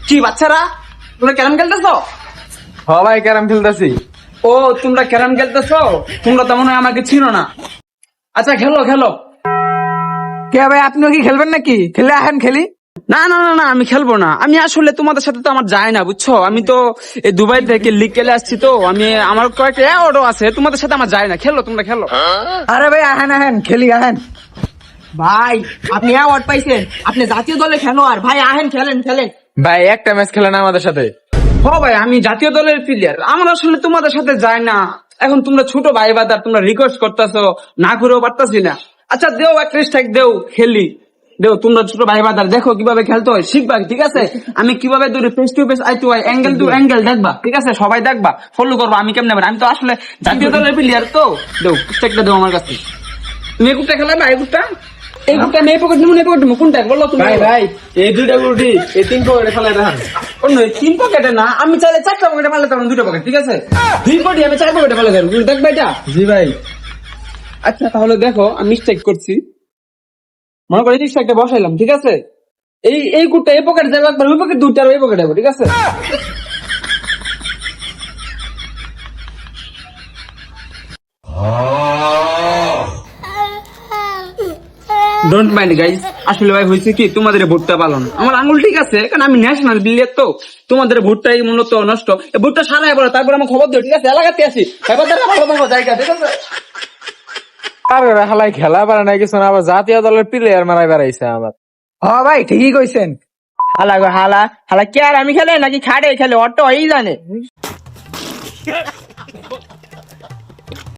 কি বাচ্চারা তোমরা ক্যারাম খেলতেছো? ভাই ক্যারাম খেলতেছি। ও তোমরা ক্যারাম খেলতেছো, তোমরা তো মনে হয় আমাকে চিনো না। আচ্ছা খেলো খেলো। কে ভাই, আপনিও কি খেলবেন নাকি? খেলে আহেন খেলি। না না না না, আমি খেলবো না। আমি আসলে তোমাদের সাথে তো আমার যায় না, বুঝছো? আমি তো এই দুবাই থেকে লিগ খেলে আসছি, তো আমি আমার কয়েকটা অ্যাওয়ার্ডও আছে, তোমাদের সাথে আমার যায় না। খেলো, তোমরা খেলো। আরে ভাই আহেন আহেন খেলি আহেন। ভাই আপনি অ্যাওয়ার্ড পাইছেন, আপনি জাতীয় দলে খেলোয়াড়, ভাই আহেন খেলেন খেলেন। ভাই একটা ম্যাচ খেলেন আমাদের সাথে। ও ভাই, আমি জাতীয় দলের প্লেয়ার, আমার আসলে তোমাদের সাথে যায় না। এখন তোমরা ছোট ভাই বাদার, তোমরা রিকোয়েস্ট করতেছো, না করেও পারতাছি না। আচ্ছা দেও, একটা স্ট্রাইক দেও, খেলি। দেও, তোমরা ছোট ভাই বাদার, দেখো কিভাবে খেলতে হয়, শিখবা, ঠিক আছে? আমি কিভাবে দৌড়ি, face to face, eye to eye, angle to angle দেখবা, ঠিক আছে? সবাই দেখবা, ফলো করবা আমি কেমনে পারি। আমি তো আসলে জাতীয় দলের প্লেয়ার। তো দেও, স্ট্রাইকটা দেও আমার কাছে। তুমি একুটটা খেলাবা, একুটটা একুটটা মেয়ে পকেট নিমু, পকেট নিমু, কোনটা বলো তুমি? ভাই এই দুইটা গুটি এই তিন পকেটে ফেলাই দেখান। অন্য তিন পকেটে না, আমি চাইলে চারটা পকেটে পারলে তখন দুটো পকেট, ঠিক আছে? দুই পকেটে আমি চার পকেটে পারলে দেবো, দেখবা এটা? জি ভাই। আচ্ছা তাহলে দেখো, আমি মিস্টেক করছি, মনে করি স্ট্রাইকটা বসাইলাম, ঠিক আছে? এই কুটটা এই পকেটে যাবে একবার, ওই পকেট দুইটা, আর ওই পকেটে যাবো, ঠিক আছে? ডোন্ট মাইন্ড গাইস, আসলে ভাই হয়েছে কি, তোমাদের ভোটটা পালন আমার আঙুল ঠিক আছে, কারণ আমি ন্যাশনাল প্লেয়ার, তো তোমাদের ভোটটাই মূলত নষ্ট। এই ভোটটা সারাই পড়ে, তারপর আমার খবর দিও, ঠিক আছে? এলাকাতে আছি, এবার ভালো থাকো জায়গা, ঠিক আছে? আর হালাই খেলা পারে না কিছু না, আবার জাতীয় দলের প্লেয়ার মারাই বেড়াইছে আমার। হ ভাই ঠিকই কইছেন। হালা গো হালা হালা, কে আর আমি খেলে নাকি খাড়ে খেলে, অটো এই জানে।